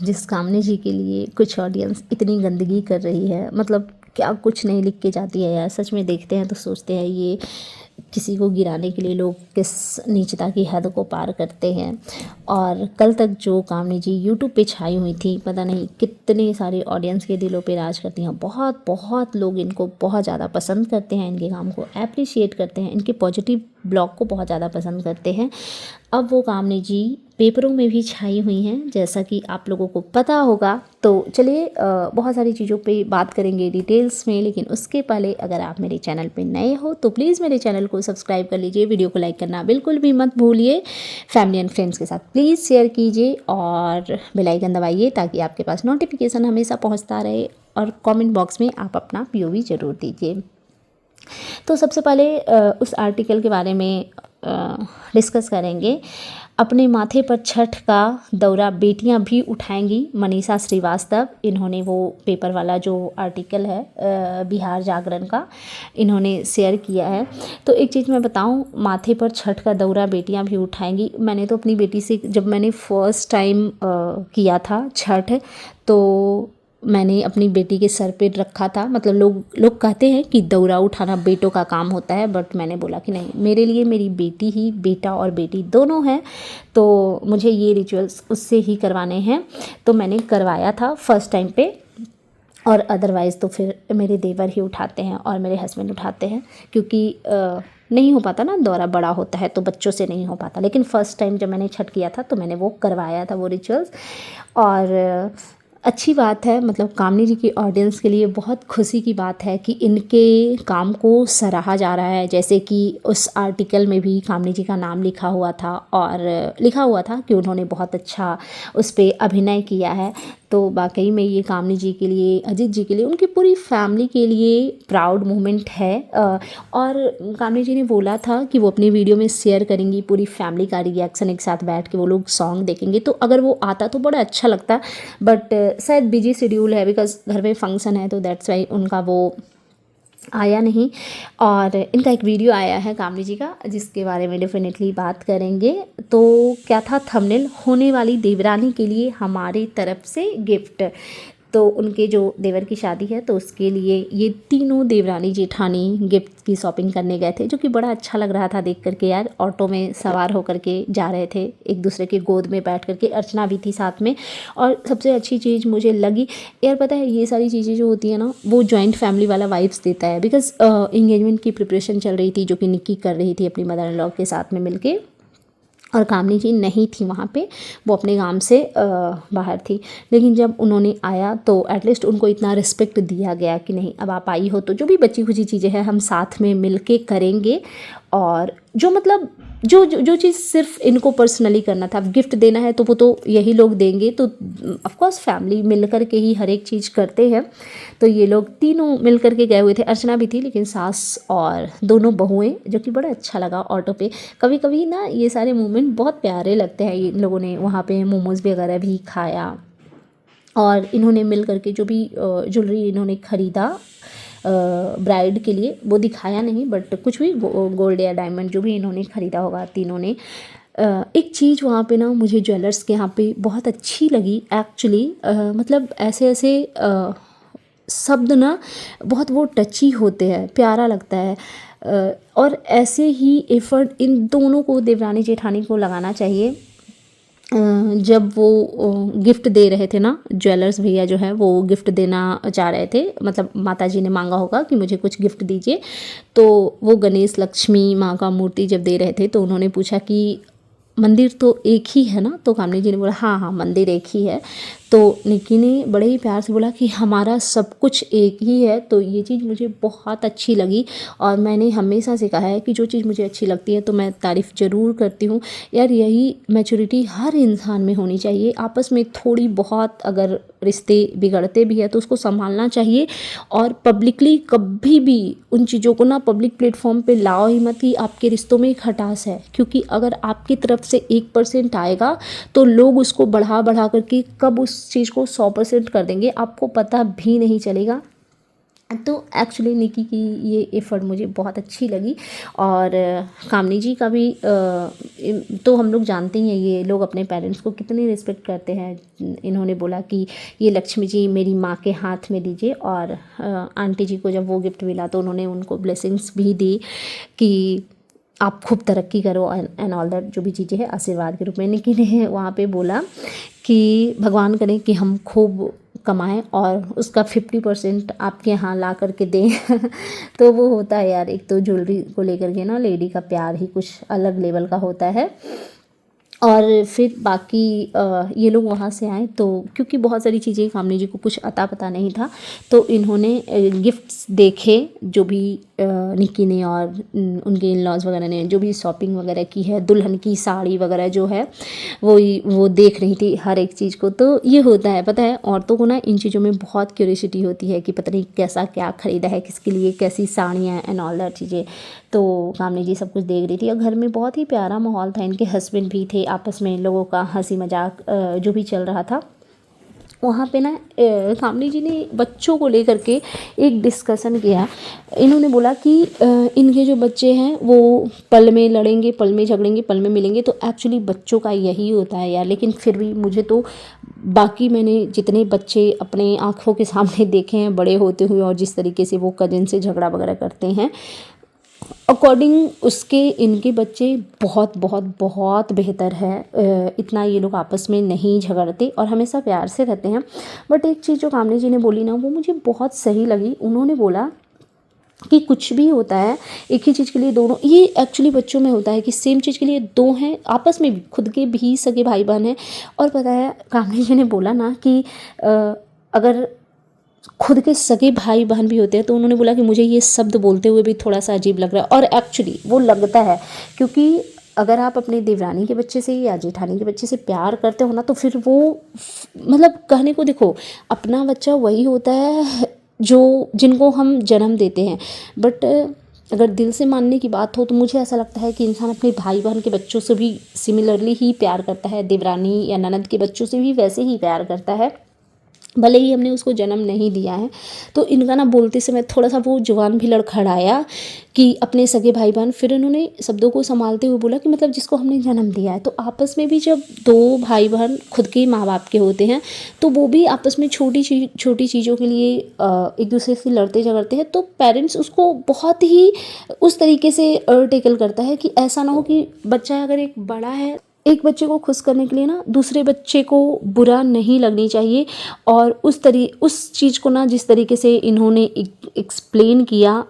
जिस कामनी जी के लिए कुछ ऑडियंस इतनी गंदगी कर रही है, मतलब क्या कुछ नहीं लिख के जाती है यार। सच में देखते हैं तो सोचते हैं ये किसी को गिराने के लिए लोग किस नीचता की हद को पार करते हैं। और कल तक जो कामनी जी यूट्यूब पे छाई हुई थी, पता नहीं कितने सारे ऑडियंस के दिलों पे राज करती हैं। बहुत बहुत लोग इनको बहुत ज़्यादा पसंद करते हैं, इनके काम को अप्रिशिएट करते हैं, इनके पॉजिटिव ब्लॉग को बहुत ज़्यादा पसंद करते हैं। अब वो कामनी जी पेपरों में भी छाई हुई हैं, जैसा कि आप लोगों को पता होगा। तो चलिए बहुत सारी चीज़ों पे बात करेंगे डिटेल्स में, लेकिन उसके पहले अगर आप मेरे चैनल पे नए हो तो प्लीज़ मेरे चैनल को सब्सक्राइब कर लीजिए, वीडियो को लाइक करना बिल्कुल भी मत भूलिए, फैमिली एंड फ्रेंड्स के साथ प्लीज़ शेयर कीजिए और बेल आइकन दबाइए ताकि आपके पास नोटिफिकेशन हमेशा पहुँचता रहे। और कॉमेंट बॉक्स में आप अपना POV ज़रूर दीजिए। तो सबसे पहले उस आर्टिकल के बारे में डिस्कस करेंगे। अपने माथे पर छठ का दौरा बेटियां भी उठाएंगी, मनीषा श्रीवास्तव। इन्होंने वो पेपर वाला जो आर्टिकल है बिहार जागरण का, इन्होंने शेयर किया है। तो एक चीज़ मैं बताऊं, माथे पर छठ का दौरा बेटियां भी उठाएंगी। मैंने तो अपनी बेटी से, जब मैंने फर्स्ट टाइम किया था छठ, तो मैंने अपनी बेटी के सर पे रखा था। मतलब लोग कहते हैं कि दौरा उठाना बेटों का काम होता है, बट मैंने बोला कि नहीं, मेरे लिए मेरी बेटी ही, बेटा और बेटी दोनों हैं, तो मुझे ये रिचुअल्स उससे ही करवाने हैं। तो मैंने करवाया था फर्स्ट टाइम पे, और अदरवाइज़ तो फिर मेरे देवर ही उठाते हैं और मेरे हस्बैंड उठाते हैं, क्योंकि नहीं हो पाता ना, दौरा बड़ा होता है तो बच्चों से नहीं हो पाता। लेकिन फ़र्स्ट टाइम जब मैंने छठ किया था तो मैंने वो करवाया था, वो रिचुअल्स। और अच्छी बात है, मतलब कामनी जी की ऑडियंस के लिए बहुत खुशी की बात है कि इनके काम को सराहा जा रहा है। जैसे कि उस आर्टिकल में भी कामनी जी का नाम लिखा हुआ था, और लिखा हुआ था कि उन्होंने बहुत अच्छा उस पर अभिनय किया है। तो वाकई में ये कामनी जी के लिए, अजीत जी के लिए, उनकी पूरी फैमिली के लिए प्राउड मोमेंट है। और कामनी जी ने बोला था कि वो अपनी वीडियो में शेयर करेंगी पूरी फैमिली का रिएक्शन, एक साथ बैठ के वो लोग सॉन्ग देखेंगे। तो अगर वो आता तो बड़ा अच्छा लगता, बट शायद बिजी शेड्यूल है, बिकॉज घर में फंक्शन है, तो दैट्स वाई उनका वो आया नहीं। और इनका एक वीडियो आया है कामनी जी का, जिसके बारे में डेफिनेटली बात करेंगे। तो क्या था थंबनेल, होने वाली देवरानी के लिए हमारी तरफ से गिफ्ट। तो उनके जो देवर की शादी है तो उसके लिए ये तीनों देवरानी जेठानी गिफ्ट की शॉपिंग करने गए थे, जो कि बड़ा अच्छा लग रहा था देख करके यार। ऑटो में सवार होकर के जा रहे थे, एक दूसरे के गोद में बैठ करके, अर्चना भी थी साथ में। और सबसे अच्छी चीज़ मुझे लगी यार, पता है ये सारी चीज़ें जो होती है ना, वो जॉइंट फैमिली वाला वाइब्स देता है। बिकॉज इंगेजमेंट की प्रिपरेशन चल रही थी, जो कि निक्की कर रही थी अपनी मदर इन लॉ के साथ में मिलके, और कामनी जी नहीं थी वहाँ पे, वो अपने काम से बाहर थी। लेकिन जब उन्होंने आया तो एटलीस्ट उनको इतना रिस्पेक्ट दिया गया कि नहीं, अब आप आई हो तो जो भी बची खुची चीज़ें हैं हम साथ में मिलके करेंगे। और जो मतलब जो चीज़ सिर्फ इनको पर्सनली करना था, अब गिफ्ट देना है तो वो तो यही लोग देंगे। तो ऑफ कोर्स फैमिली मिल कर के ही हर एक चीज़ करते हैं। तो ये लोग तीनों मिल कर के गए हुए थे, अर्चना भी थी, लेकिन सास और दोनों बहुएं, जो कि बड़ा अच्छा लगा ऑटो पे। कभी कभी ना ये सारे मोमेंट बहुत प्यारे लगते हैं। इन लोगों ने वहाँ पे मोमोज़ वगैरह भी खाया, और इन्होंने मिल करके जो भी ज्वेलरी इन्होंने ख़रीदा ब्राइड के लिए, वो दिखाया नहीं, बट कुछ भी गोल्ड या डायमंड जो भी इन्होंने ख़रीदा होगा तीनों ने। एक चीज़ वहाँ पे ना मुझे ज्वेलर्स के यहाँ पे बहुत अच्छी लगी एक्चुअली। मतलब ऐसे ऐसे शब्द ना बहुत वो टची होते हैं, प्यारा लगता है। और ऐसे ही एफ़र्ट इन दोनों को, देवरानी जेठानी को, लगाना चाहिए। जब वो गिफ्ट दे रहे थे ना, ज्वेलर्स भैया जो है वो गिफ्ट देना चाह रहे थे, मतलब माता जी ने मांगा होगा कि मुझे कुछ गिफ्ट दीजिए। तो वो गणेश लक्ष्मी माँ का मूर्ति जब दे रहे थे तो उन्होंने पूछा कि मंदिर तो एक ही है ना। तो कामनी जी ने बोला हाँ हाँ मंदिर एक ही है। तो निक्की ने बड़े ही प्यार से बोला कि हमारा सब कुछ एक ही है। तो ये चीज़ मुझे बहुत अच्छी लगी, और मैंने हमेशा से कहा है कि जो चीज़ मुझे अच्छी लगती है तो मैं तारीफ़ ज़रूर करती हूँ यार। यही मैच्योरिटी हर इंसान में होनी चाहिए। आपस में थोड़ी बहुत अगर रिश्ते बिगड़ते भी है तो उसको संभालना चाहिए, और पब्लिकली कभी भी उन चीज़ों को ना पब्लिक प्लेटफॉर्म पे लाओ ही मत कि आपके रिश्तों में खटास है। क्योंकि अगर आपकी तरफ से 1% आएगा तो लोग उसको बढ़ा बढ़ा करके कब उस चीज़ को 100% कर देंगे, आपको पता भी नहीं चलेगा। तो एक्चुअली निकी की ये एफ़र्ट मुझे बहुत अच्छी लगी। और कामनी जी का भी तो हम लोग जानते ही हैं ये लोग अपने पेरेंट्स को कितनी रिस्पेक्ट करते हैं। इन्होंने बोला कि ये लक्ष्मी जी मेरी माँ के हाथ में दीजिए, और आंटी जी को जब वो गिफ्ट मिला तो उन्होंने उनको ब्लेसिंग्स भी दी कि आप खूब तरक्की करो एंड ऑल दैट, जो भी चीज़ें हैं आशीर्वाद के रूप में। निकी ने वहाँ पे बोला कि भगवान करे कि हम खूब कमाएं और उसका 50% आपके यहाँ ला करके दें। तो वो होता है यार, एक तो ज्वेलरी को लेकर के ना लेडी का प्यार ही कुछ अलग लेवल का होता है। और फिर बाकी ये लोग वहाँ से आए तो क्योंकि बहुत सारी चीज़ें कामनी जी को कुछ अता पता नहीं था, तो इन्होंने गिफ्ट्स देखे जो भी निक्की ने और उनके इन लॉज वगैरह ने जो भी शॉपिंग वगैरह की है, दुल्हन की साड़ी वगैरह जो है वो देख रही थी हर एक चीज़ को। तो ये होता है, पता है औरतों को ना इन चीज़ों में बहुत क्यूरियोसिटी होती है कि पता नहीं कैसा क्या ख़रीदा है, किसके लिए कैसी साड़ियाँ एंड ऑल दैट चीज़ें। तो कामनी जी सब कुछ देख रही थी और घर में बहुत ही प्यारा माहौल था। इनके हस्बैंड भी थे, आपस में इन लोगों का हंसी मजाक जो भी चल रहा था वहाँ पे ना। कामनी जी ने बच्चों को लेकर के एक डिस्कशन किया। इन्होंने बोला कि इनके जो बच्चे हैं वो पल में लड़ेंगे, पल में झगड़ेंगे, पल में मिलेंगे। तो एक्चुअली बच्चों का यही होता है यार। लेकिन फिर भी मुझे तो बाकी मैंने जितने बच्चे अपने आँखों के सामने देखे हैं बड़े होते हुए, और जिस तरीके से वो कज़न से झगड़ा वगैरह करते हैं, अकॉर्डिंग उसके इनके बच्चे बहुत बहुत बहुत बेहतर है। इतना ये लोग आपस में नहीं झगड़ते और हमेशा प्यार से रहते हैं। बट एक चीज़ जो कामनी जी ने बोली ना वो मुझे बहुत सही लगी। उन्होंने बोला कि कुछ भी होता है एक ही चीज़ के लिए दोनों, ये एक्चुअली बच्चों में होता है कि सेम चीज़ के लिए दो हैं, आपस में भी खुद के भी सगे भाई बहन हैं। और पता है कामनी जी ने बोला ना कि अगर खुद के सगे भाई बहन भी होते हैं, तो उन्होंने बोला कि मुझे ये शब्द बोलते हुए भी थोड़ा सा अजीब लग रहा है। और एक्चुअली वो लगता है, क्योंकि अगर आप अपने देवरानी के बच्चे से या जेठानी के बच्चे से प्यार करते हो ना, तो फिर वो मतलब कहने को देखो अपना बच्चा वही होता है जो जिनको हम जन्म देते हैं। बट अगर दिल से मानने की बात हो तो मुझे ऐसा लगता है कि इंसान अपने भाई बहन के बच्चों से भी सिमिलरली ही प्यार करता है, देवरानी या ननद के बच्चों से भी वैसे ही प्यार करता है, भले ही हमने उसको जन्म नहीं दिया है। तो इनका ना बोलते समय थोड़ा सा वो जुबान भी लड़खड़ाया कि अपने सगे भाई बहन। फिर इन्होंने शब्दों को संभालते हुए बोला कि मतलब जिसको हमने जन्म दिया है। तो आपस में भी जब दो भाई बहन खुद के माँ बाप के होते हैं तो वो भी आपस में छोटी चीज़ों के लिए एक दूसरे से लड़ते झगड़ते हैं। तो पेरेंट्स उसको बहुत ही उस तरीके से टेकल करता है कि ऐसा ना हो कि बच्चा अगर एक बड़ा है, एक बच्चे को खुश करने के लिए ना दूसरे बच्चे को बुरा नहीं लगनी चाहिए। और उस चीज़ को ना जिस तरीके से इन्होंने एक्सप्लेन किया,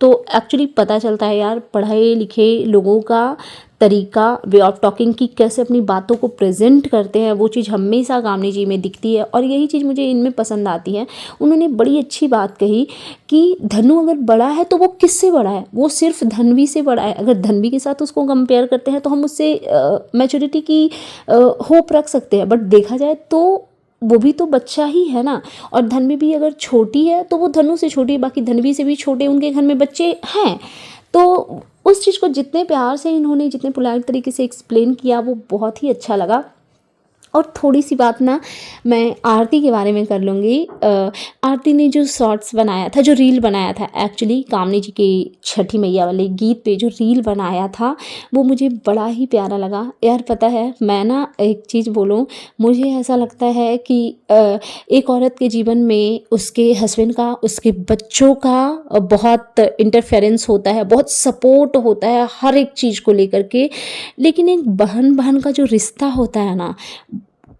तो एक्चुअली पता चलता है यार पढ़े लिखे लोगों का तरीका, वे ऑफ टॉकिंग की कैसे अपनी बातों को प्रेजेंट करते हैं, वो चीज़ हमेशा कामनी जी में दिखती है। और यही चीज़ मुझे इनमें पसंद आती है। उन्होंने बड़ी अच्छी बात कही कि धनु अगर बड़ा है तो वो किससे बड़ा है, वो सिर्फ धनवी से बड़ा है। अगर धनवी के साथ उसको कंपेयर करते हैं तो हम उससे मैच्योरिटी की होप रख सकते हैं, बट देखा जाए तो वो भी तो बच्चा ही है ना। और धनवी भी अगर छोटी है तो वो धनु से छोटी है, बाकी धनवी से भी छोटे उनके घर में बच्चे हैं। तो उस चीज़ को जितने प्यार से इन्होंने जितने पोलाइट तरीके से एक्सप्लेन किया वो बहुत ही अच्छा लगा। और थोड़ी सी बात ना मैं आरती के बारे में कर लूँगी। आरती ने जो शॉर्ट्स बनाया था, जो रील बनाया था, एक्चुअली कामनी जी के छठी मैया वाले गीत पे जो रील बनाया था वो मुझे बड़ा ही प्यारा लगा यार। पता है मैं ना एक चीज़ बोलूँ, मुझे ऐसा लगता है कि एक औरत के जीवन में उसके हस्बैंड का, उसके बच्चों का बहुत इंटरफेरेंस होता है, बहुत सपोर्ट होता है हर एक चीज़ को लेकर के। लेकिन एक बहन का जो रिश्ता होता है ना,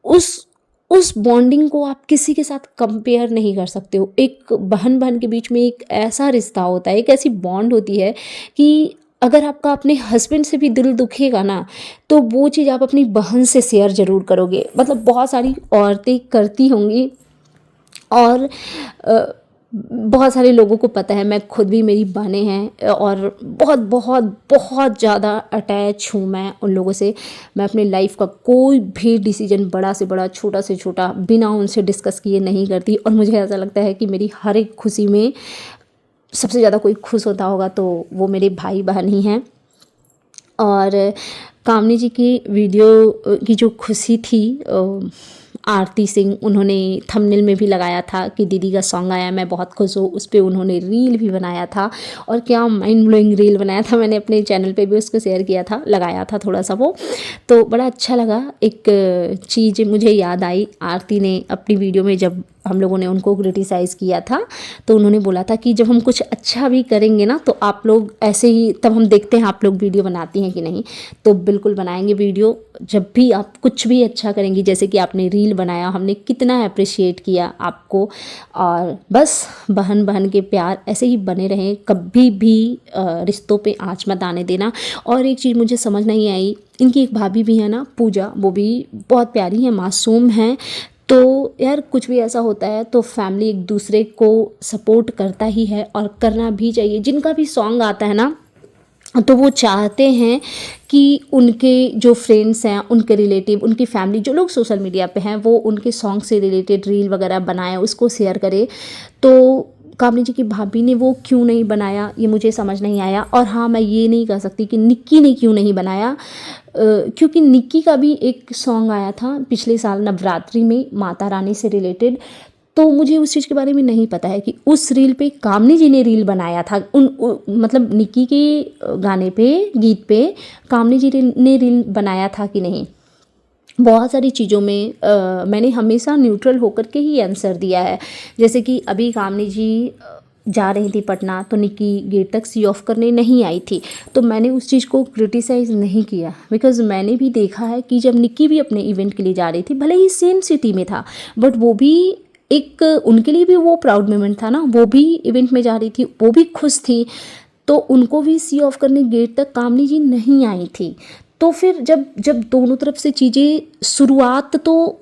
उस बॉन्डिंग को आप किसी के साथ कंपेयर नहीं कर सकते हो। एक बहन के बीच में एक ऐसा रिश्ता होता है, एक ऐसी बॉन्ड होती है कि अगर आपका अपने हस्बैंड से भी दिल दुखेगा ना, तो वो चीज़ आप अपनी बहन से शेयर ज़रूर करोगे। मतलब बहुत सारी औरतें करती होंगी और बहुत सारे लोगों को पता है, मैं खुद भी, मेरी बहनें हैं और बहुत बहुत बहुत ज़्यादा अटैच हूँ मैं उन लोगों से। मैं अपने लाइफ का कोई भी डिसीजन, बड़ा से बड़ा छोटा से छोटा, बिना उनसे डिस्कस किए नहीं करती। और मुझे ऐसा लगता है कि मेरी हर एक खुशी में सबसे ज़्यादा कोई खुश होता होगा तो वो मेरे भाई बहन ही हैं। और कामनी जी की वीडियो की जो खुशी थी आरती सिंह, उन्होंने थंबनेल में भी लगाया था कि दीदी का सॉन्ग आया, मैं बहुत खुश हूँ। उस पर उन्होंने रील भी बनाया था और क्या माइंड ब्लोइंग रील बनाया था। मैंने अपने चैनल पे भी उसको शेयर किया था, लगाया था थोड़ा सा वो, तो बड़ा अच्छा लगा। एक चीज़ मुझे याद आई, आरती ने अपनी वीडियो में जब हम लोगों ने उनको क्रिटिसाइज़ किया था तो उन्होंने बोला था कि जब हम कुछ अच्छा भी करेंगे ना तो आप लोग ऐसे ही, तब हम देखते हैं आप लोग वीडियो बनाती हैं कि नहीं। तो बिल्कुल बनाएंगे वीडियो, जब भी आप कुछ भी अच्छा करेंगी। जैसे कि आपने रील बनाया, हमने कितना अप्रिशिएट किया आपको। और बस बहन बहन के प्यार ऐसे ही बने रहें, कभी भी रिश्तों पे आँच मत आने देना। और एक चीज़ मुझे समझ नहीं आई, इनकी एक भाभी भी है ना पूजा, वो भी बहुत प्यारी है, मासूम है। तो यार कुछ भी ऐसा होता है तो फैमिली एक दूसरे को सपोर्ट करता ही है और करना भी चाहिए। जिनका भी सॉन्ग आता है ना तो वो चाहते हैं कि उनके जो फ्रेंड्स हैं, उनके रिलेटिव, उनकी फैमिली, जो लोग सोशल मीडिया पे हैं, वो उनके सॉन्ग से रिलेटेड रील वगैरह बनाएं, उसको शेयर करें। तो कामनी जी की भाभी ने वो क्यों नहीं बनाया, ये मुझे समझ नहीं आया। और हाँ, मैं ये नहीं कह सकती कि निक्की ने क्यों नहीं बनाया, क्योंकि निक्की का भी एक सॉन्ग आया था पिछले साल नवरात्रि में माता रानी से रिलेटेड। तो मुझे उस चीज़ के बारे में नहीं पता है कि उस रील पे कामनी जी ने रील बनाया था, मतलब निक्की के गाने पे, गीत पे कामनी जी ने रील बनाया था कि नहीं। बहुत सारी चीज़ों में मैंने हमेशा न्यूट्रल होकर के ही आंसर दिया है। जैसे कि अभी कामनी जी जा रही थी पटना, तो निक्की गेट तक सी ऑफ करने नहीं आई थी, तो मैंने उस चीज़ को क्रिटिसाइज़ नहीं किया। बिकॉज मैंने भी देखा है कि जब निक्की भी अपने इवेंट के लिए जा रही थी, भले ही सेम सिटी में था, बट वो भी एक, उनके लिए भी वो प्राउड मोमेंट था ना, वो भी इवेंट में जा रही थी, वो भी खुश थी, तो उनको भी सी ऑफ करने गेट तक कामनी जी नहीं आई थी। तो फिर जब जब दोनों तरफ से चीज़ें, शुरुआत तो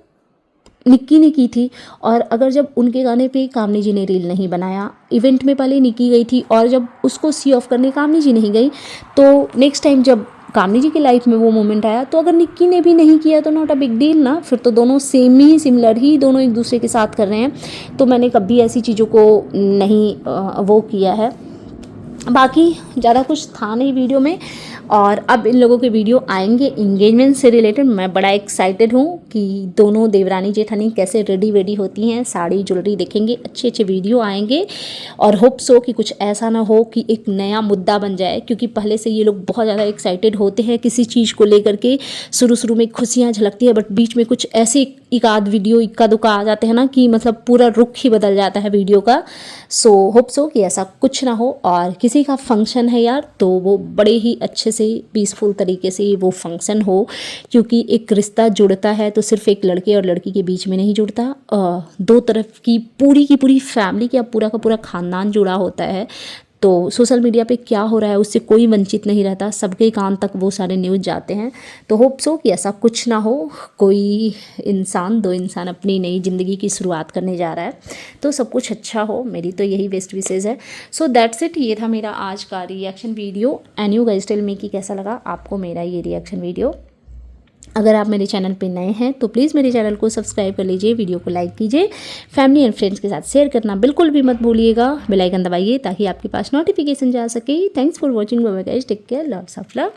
निक्की ने की थी, और अगर जब उनके गाने पे कामनी जी ने रील नहीं बनाया, इवेंट में पहले निक्की गई थी और जब उसको सी ऑफ करने कामनी जी नहीं गई, तो नेक्स्ट टाइम जब कामनी जी की लाइफ में वो मोमेंट आया, तो अगर निक्की ने भी नहीं किया तो नॉट अ बिग डील ना, फिर तो दोनों सेम ही, सिमिलर ही दोनों एक दूसरे के साथ कर रहे हैं। तो मैंने कभी ऐसी चीज़ों को नहीं वो किया है। बाकी ज़्यादा कुछ था नहीं वीडियो में। और अब इन लोगों के वीडियो आएंगे इंगेजमेंट से रिलेटेड। मैं बड़ा एक्साइटेड हूँ कि दोनों देवरानी जेठानी कैसे रेडी वेडी होती हैं, साड़ी ज्वेलरी देखेंगे, अच्छे अच्छे वीडियो आएंगे। और होप सो कि कुछ ऐसा ना हो कि एक नया मुद्दा बन जाए, क्योंकि पहले से ये लोग बहुत ज़्यादा एक्साइटेड होते हैं किसी चीज़ को लेकर के। शुरू में खुशियाँ झलकती है, बट बीच में कुछ ऐसे एक आध वीडियो इक्का दुक्का आ जाते हैं ना कि मतलब पूरा रुख ही बदल जाता है वीडियो का। सो होप सो कि ऐसा कुछ ना हो। और किसी का फंक्शन है यार, तो वो बड़े ही अच्छे से पीसफुल तरीके से वो फंक्शन हो, क्योंकि एक रिश्ता जुड़ता है तो सिर्फ एक लड़के और लड़की के बीच में नहीं जुड़ता, दो तरफ की पूरी फैमिली का पूरा खानदान जुड़ा होता है। तो सोशल मीडिया पे क्या हो रहा है उससे कोई वंचित नहीं रहता, सबके कान तक वो सारे न्यूज़ जाते हैं। तो होप सो कि ऐसा कुछ ना हो, कोई इंसान, दो इंसान अपनी नई ज़िंदगी की शुरुआत करने जा रहा है, तो सब कुछ अच्छा हो, मेरी तो यही बेस्ट विशेज़ है। सो दैट्स इट, ये था मेरा आज का reaction video. And you guys tell me कि कैसा लगा आपको मेरा ये रिएक्शन वीडियो। अगर आप मेरे चैनल पे नए हैं तो प्लीज़ मेरे चैनल को सब्सक्राइब कर लीजिए, वीडियो को लाइक कीजिए, फैमिली एंड फ्रेंड्स के साथ शेयर करना बिल्कुल भी मत भूलिएगा, बेल आइकन दबाइए ताकि आपके पास नोटिफिकेशन जा सके। Thanks for watching, bye bye guys, take care, lots of love.